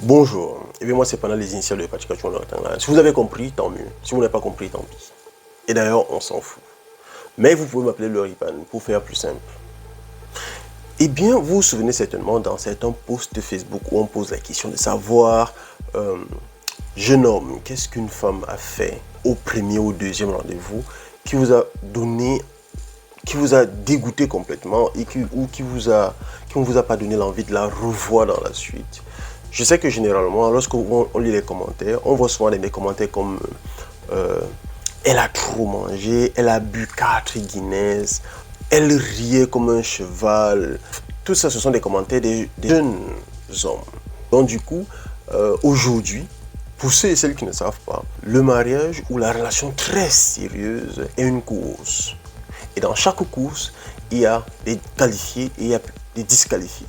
Bonjour, et bien moi c'est pendant les initiales de Pachikachu. Si vous avez compris, tant mieux. Si vous n'avez pas compris, tant pis. Et d'ailleurs, on s'en fout. Mais vous pouvez m'appeler le Ripan pour faire plus simple. Eh bien, vous vous souvenez certainement dans certains posts Facebook où on pose la question de savoir, jeune homme, qu'est-ce qu'une femme a fait au premier ou au deuxième rendez-vous qui vous a donné, qui vous a dégoûté complètement et qui ne vous a pas donné l'envie de la revoir dans la suite. Je sais que généralement, lorsqu'on lit les commentaires, on voit souvent des commentaires comme elle a trop mangé, elle a bu 4 Guinness, elle riait comme un cheval. Tout ça, ce sont des commentaires des jeunes hommes. Donc du coup, aujourd'hui, pour ceux et celles qui ne savent pas, le mariage ou la relation très sérieuse est une course. Et dans chaque course, il y a des qualifiés et il y a des disqualifiés.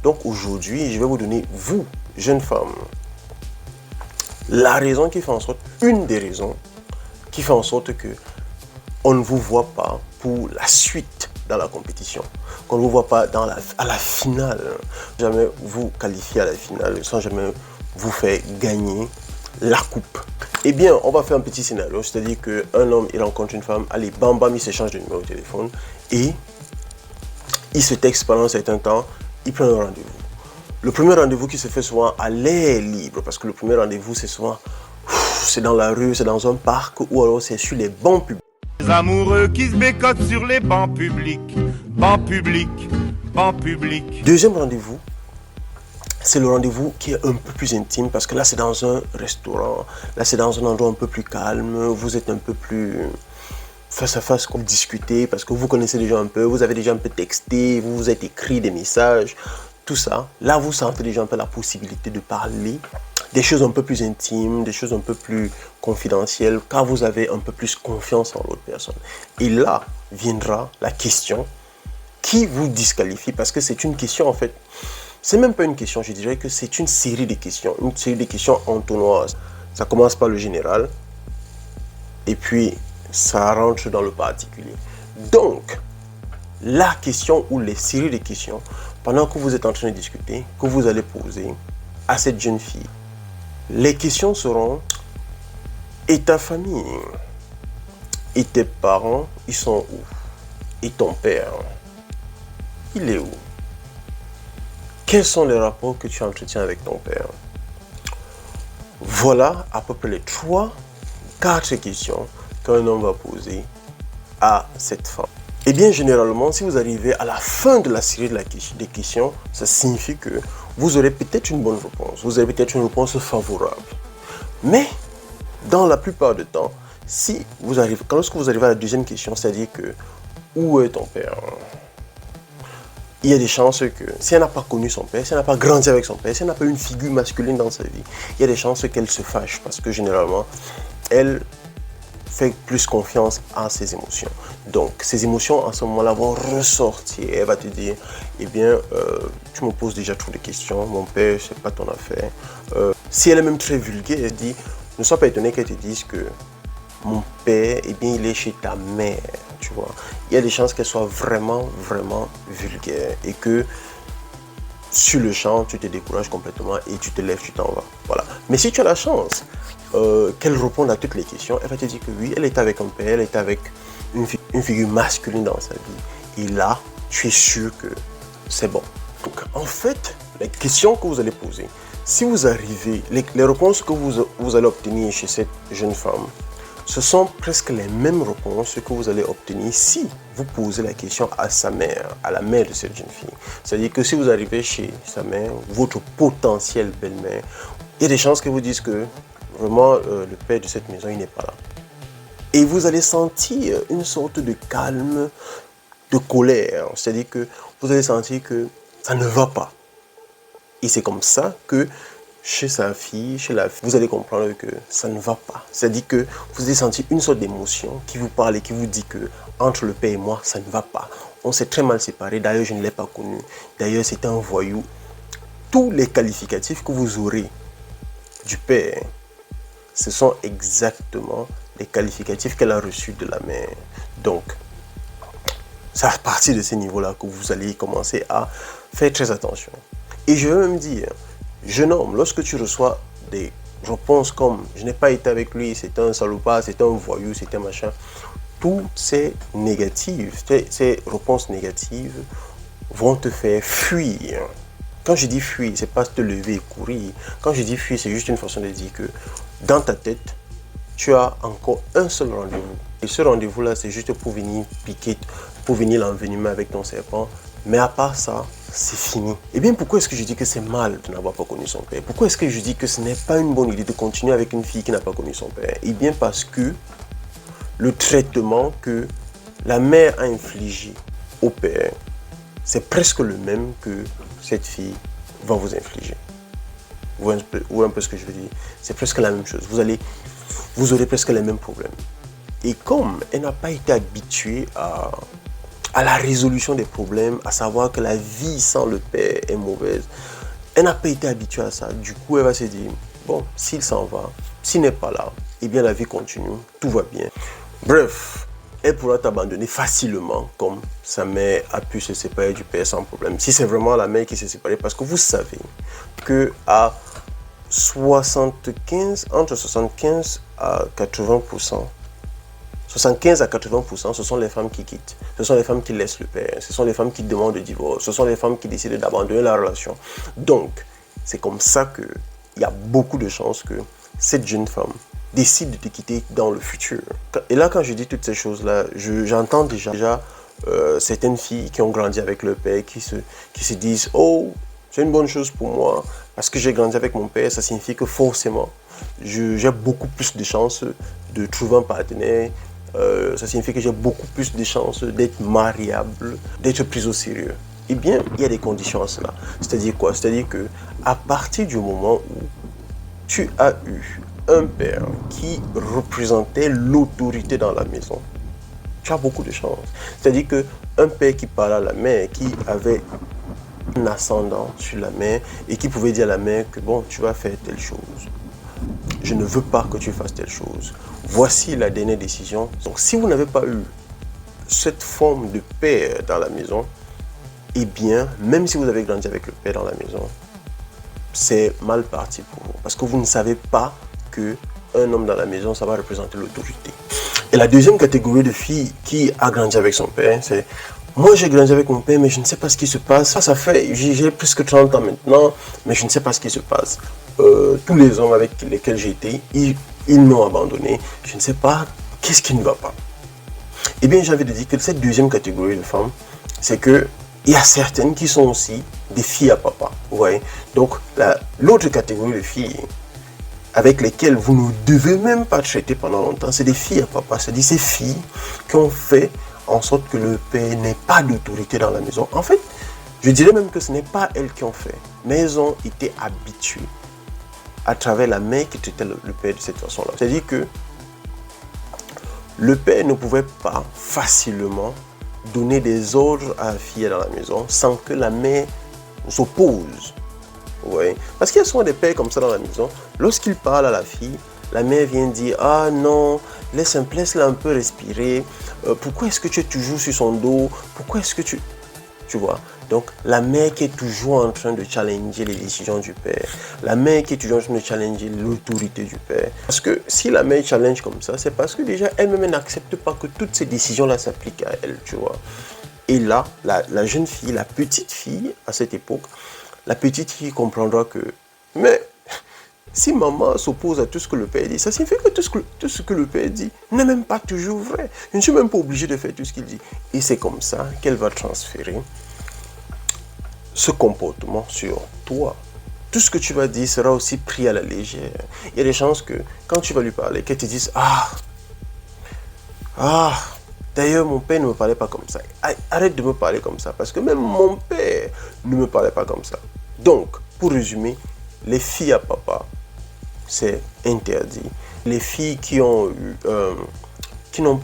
Donc aujourd'hui, je vais vous donner, vous, jeunes femmes, la raison qui fait en sorte, une des raisons qui fait en sorte que on ne vous voit pas pour la suite dans la compétition, qu'on ne vous voit pas à la finale, jamais vous qualifier à la finale, sans jamais vous faire gagner la coupe. Eh bien, on va faire un petit scénario, c'est-à-dire qu'un homme, il rencontre une femme, allez, bam bam, il s'échange de numéro de téléphone et il se texte pendant un certain temps, il prend un rendez-vous. Le premier rendez-vous qui se fait souvent à l'air libre, parce que le premier rendez-vous, c'est souvent, c'est dans la rue, c'est dans un parc, ou alors c'est sur les bancs publics. Les amoureux qui se bécotent sur les bancs publics, bancs publics, bancs publics. Deuxième rendez-vous, c'est le rendez-vous qui est un peu plus intime, parce que là, c'est dans un restaurant, là, c'est dans un endroit un peu plus calme, vous êtes un peu plus face à face, vous discutez, parce que vous connaissez déjà un peu, vous avez déjà un peu texté, vous vous êtes écrit des messages, tout ça. Là, vous sentez déjà un peu la possibilité de parler des choses un peu plus intimes, des choses un peu plus confidentielles, car vous avez un peu plus confiance en l'autre personne. Et là viendra la question qui vous disqualifie, parce que c'est une question en fait, c'est même pas une question, je dirais que c'est une série de questions entonnoises. Ça commence par le général, et puis ça rentre dans le particulier. Donc, la question ou les séries de questions, pendant que vous êtes en train de discuter, que vous allez poser à cette jeune fille, les questions seront: et ta famille? Et tes parents, ils sont où? Et ton père, il est où? Quels sont les rapports que tu entretiens avec ton père? Voilà à peu près les 4 questions qu'un homme va poser à cette femme. Et bien généralement, si vous arrivez à la fin de la série des questions, ça signifie que vous aurez peut-être une bonne réponse, vous avez peut-être une réponse favorable. Mais dans la plupart du temps, lorsque vous arrivez à la deuxième question, c'est-à-dire que où est ton père? Il y a des chances que si elle n'a pas connu son père, si elle n'a pas grandi avec son père, si elle n'a pas une figure masculine dans sa vie, il y a des chances qu'elle se fâche, parce que généralement, elle fait plus confiance à ses émotions. Donc, ces émotions, en ce moment-là, vont ressortir. Elle va te dire, eh bien, tu me poses déjà trop de questions, mon père, c'est pas ton affaire. Si elle est même très vulgaire, elle dit, ne sois pas étonné qu'elle te dise que mon père, eh bien, il est chez ta mère, tu vois. Il y a des chances qu'elle soit vraiment, vraiment vulgaire et que sur le champ, tu te décourages complètement et tu te lèves, tu t'en vas. Voilà. Mais si tu as la chance qu'elle réponde à toutes les questions, elle va te dire que oui, elle est avec un père, elle est avec une figure masculine dans sa vie. Et là, tu es sûr que c'est bon. Donc, en fait, les questions que vous allez poser, si vous arrivez, les réponses que vous allez obtenir chez cette jeune femme, ce sont presque les mêmes réponses que vous allez obtenir si vous posez la question à sa mère, à la mère de cette jeune fille. C'est-à-dire que si vous arrivez chez sa mère, votre potentielle belle-mère, il y a des chances qu'elle vous dise que vraiment le père de cette maison, il n'est pas là. Et vous allez sentir une sorte de calme, de colère. C'est-à-dire que vous allez sentir que ça ne va pas. Et c'est comme ça que chez sa fille, vous allez comprendre que ça ne va pas. C'est-à-dire que vous allez sentir une sorte d'émotion qui vous parle et qui vous dit que entre le père et moi, ça ne va pas. On s'est très mal séparés. D'ailleurs, je ne l'ai pas connu. D'ailleurs, c'était un voyou. Tous les qualificatifs que vous aurez du père, ce sont exactement les qualificatifs qu'elle a reçus de la mère. Donc, c'est à partir de ces niveaux-là que vous allez commencer à faire très attention. Et je vais même dire, Jeune homme, lorsque tu reçois des réponses comme « je n'ai pas été avec lui, c'est un salopard, c'est un voyou, c'est un machin », toutes ces réponses négatives vont te faire fuir. Quand je dis fuir, c'est pas te lever et courir. Quand je dis fuir, c'est juste une façon de dire que dans ta tête, tu as encore un seul rendez-vous. Et ce rendez-vous-là, c'est juste pour venir piquer, pour venir l'envenimer avec ton serpent. Mais à part ça, c'est fini. Et bien, pourquoi est-ce que je dis que c'est mal de n'avoir pas connu son père? Pourquoi est-ce que je dis que ce n'est pas une bonne idée de continuer avec une fille qui n'a pas connu son père? Eh bien, parce que le traitement que la mère a infligé au père, c'est presque le même que cette fille va vous infliger. Vous voyez un peu ce que je veux dire? C'est presque la même chose. Vous aurez presque les mêmes problèmes. Et comme elle n'a pas été habituée à la résolution des problèmes, à savoir que la vie sans le père est mauvaise, elle n'a pas été habituée à ça. Du coup, elle va se dire, bon, s'il s'en va, s'il n'est pas là, eh bien la vie continue, tout va bien. Bref, elle pourra t'abandonner facilement, comme sa mère a pu se séparer du père sans problème. Si c'est vraiment la mère qui s'est séparée, parce que vous savez que entre 75 à 80%, 75 à 80%, ce sont les femmes qui quittent. Ce sont les femmes qui laissent le père. Ce sont les femmes qui demandent le divorce. Ce sont les femmes qui décident d'abandonner la relation. Donc, c'est comme ça qu'il y a beaucoup de chances que cette jeune femme décide de te quitter dans le futur. Et là, quand je dis toutes ces choses-là, j'entends déjà certaines filles qui ont grandi avec le père qui se disent « Oh, c'est une bonne chose pour moi, parce que j'ai grandi avec mon père, ça signifie que forcément, j'ai beaucoup plus de chances de trouver un partenaire. Ça signifie que j'ai beaucoup plus de chances d'être mariable, d'être prise au sérieux. » Eh bien, il y a des conditions à cela. C'est-à-dire quoi? C'est-à-dire que à partir du moment où tu as eu un père qui représentait l'autorité dans la maison, tu as beaucoup de chance. C'est-à-dire qu'un père qui parlait à la mère, qui avait un ascendant sur la mère et qui pouvait dire à la mère que bon, tu vas faire telle chose. Je ne veux pas que tu fasses telle chose. Voici la dernière décision. Donc si vous n'avez pas eu cette forme de père dans la maison, eh bien, même si vous avez grandi avec le père dans la maison, c'est mal parti pour vous. Parce que vous ne savez pas qu'un homme dans la maison, ça va représenter l'autorité. Et la deuxième catégorie de filles qui a grandi avec son père, c'est moi j'ai grandi avec mon père, mais je ne sais pas ce qui se passe. Ça fait, j'ai presque 30 ans maintenant, mais je ne sais pas ce qui se passe. Tous les hommes avec lesquels j'ai été, ils m'ont abandonné. Je ne sais pas qu'est-ce qui ne va pas. Eh bien, j'avais dit que cette deuxième catégorie de femmes, c'est que il y a certaines qui sont aussi des filles à papa. Vous voyez? Donc, l'autre catégorie de filles avec lesquelles vous ne devez même pas traiter pendant longtemps, c'est des filles à papa. C'est-à-dire ces filles qui ont fait en sorte que le père n'ait pas d'autorité dans la maison. En fait, je dirais même que ce n'est pas elles qui ont fait, mais elles ont été habituées à travers la mère qui traitait le père de cette façon-là. C'est-à-dire que le père ne pouvait pas facilement donner des ordres à la fille dans la maison sans que la mère s'oppose. Ouais. Parce qu'il y a souvent des pères comme ça dans la maison. Lorsqu'ils parlent à la fille, la mère vient dire « Ah non, laisse-la un peu respirer. Pourquoi est-ce que tu es toujours sur son dos? Pourquoi est-ce que tu... » Tu vois? Donc, la mère qui est toujours en train de challenger les décisions du père. La mère qui est toujours en train de challenger l'autorité du père. Parce que si la mère challenge comme ça, c'est parce que déjà, elle-même n'accepte pas que toutes ces décisions-là s'appliquent à elle, tu vois. Et là, la jeune fille, la petite fille, à cette époque, la petite fille comprendra que, mais si maman s'oppose à tout ce que le père dit, ça signifie que tout ce que le père dit n'est même pas toujours vrai. Je ne suis même pas obligé de faire tout ce qu'il dit. Et c'est comme ça qu'elle va transférer ce comportement sur toi. Tout ce que tu vas dire sera aussi pris à la légère. Il y a des chances que quand tu vas lui parler, qu'elle te dise « d'ailleurs, mon père ne me parlait pas comme ça. Arrête de me parler comme ça, parce que même mon père ne me parlait pas comme ça. » Donc, pour résumer, les filles à papa, c'est interdit. Les filles qui n'ont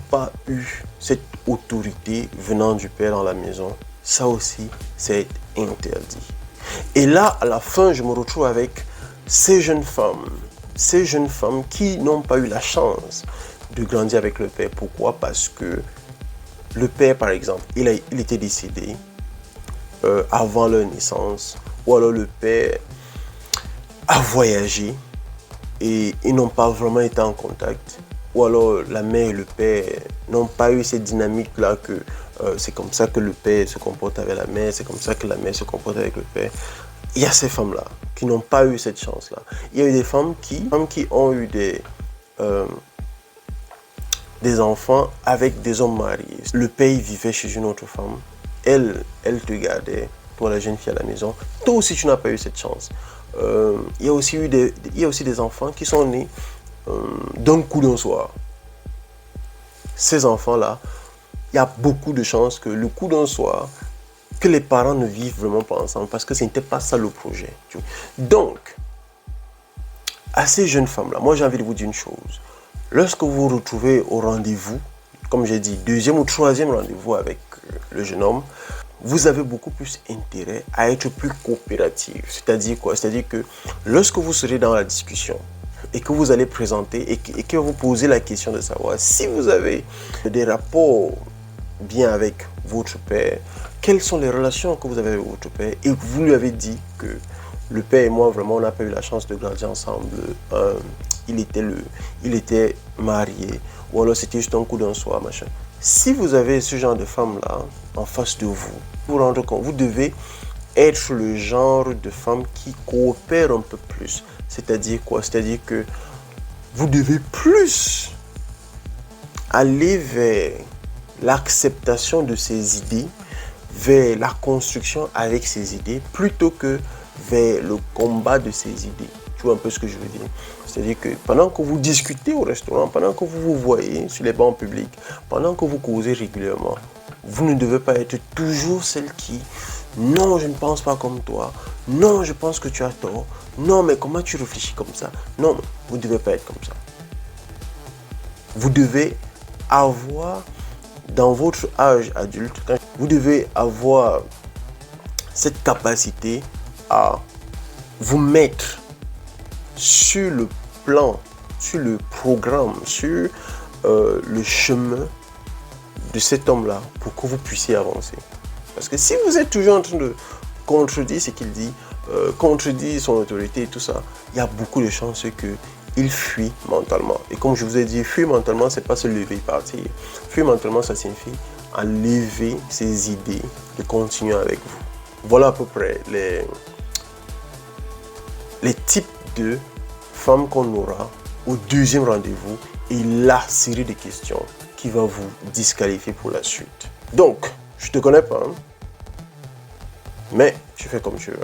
pas eu cette autorité venant du père dans la maison, ça aussi, c'est interdit. Et là, à la fin, je me retrouve avec ces jeunes femmes qui n'ont pas eu la chance de grandir avec le père. Pourquoi? Parce que le père, par exemple, il était décédé avant leur naissance, ou alors le père a voyagé et ils n'ont pas vraiment été en contact. Ou alors la mère et le père n'ont pas eu cette dynamique-là que c'est comme ça que le père se comporte avec la mère, c'est comme ça que la mère se comporte avec le père. Il y a ces femmes-là qui n'ont pas eu cette chance-là. Il y a eu des femmes qui ont eu des enfants avec des hommes mariés. Le père vivait chez une autre femme. Elle te gardait, toi la jeune fille à la maison. Toi aussi, tu n'as pas eu cette chance. Il y a aussi des enfants qui sont nés d'un coup d'un soir. Ces enfants-là, il y a beaucoup de chances que le coup d'un soir, que les parents ne vivent vraiment pas ensemble parce que ce n'était pas ça le projet. Donc, à ces jeunes femmes-là, moi j'ai envie de vous dire une chose. Lorsque vous vous retrouvez au rendez-vous, comme j'ai dit, deuxième ou troisième rendez-vous avec le jeune homme, vous avez beaucoup plus intérêt à être plus coopératif. C'est-à-dire quoi? C'est-à-dire que lorsque vous serez dans la discussion et que vous allez présenter et que vous posez la question de savoir si vous avez des rapports bien avec votre père, quelles sont les relations que vous avez avec votre père et que vous lui avez dit que le père et moi, vraiment, on n'a pas eu la chance de grandir ensemble. Il était marié ou alors c'était juste un coup d'un soir, machin. Si vous avez ce genre de femme-là en face de vous, vous rendre compte, vous devez être le genre de femme qui coopère un peu plus. C'est-à-dire quoi? C'est-à-dire que vous devez plus aller vers l'acceptation de ses idées, vers la construction avec ses idées, plutôt que vers le combat de ses idées. Tu vois un peu ce que je veux dire? C'est-à-dire que pendant que vous discutez au restaurant, pendant que vous vous voyez sur les bancs publics, pendant que vous causez régulièrement, vous ne devez pas être toujours celle qui « Non, je ne pense pas comme toi. Non, je pense que tu as tort. Non, mais comment tu réfléchis comme ça ?» Non, vous ne devez pas être comme ça. Vous devez avoir, dans votre âge adulte, vous devez avoir cette capacité à vous mettre sur le plan, sur le programme, sur le chemin de cet homme-là pour que vous puissiez avancer. Parce que si vous êtes toujours en train de contredire ce qu'il dit, contredire son autorité et tout ça, il y a beaucoup de chances qu'il fuit mentalement. Et comme je vous ai dit, fuir mentalement, c'est pas se lever et partir. Fuir mentalement, ça signifie enlever ses idées et continuer avec vous. Voilà à peu près les types de femmes qu'on aura au deuxième rendez-vous et la série de questions qui va vous disqualifier pour la suite. Donc, je te connais pas, hein? Mais tu fais comme tu veux.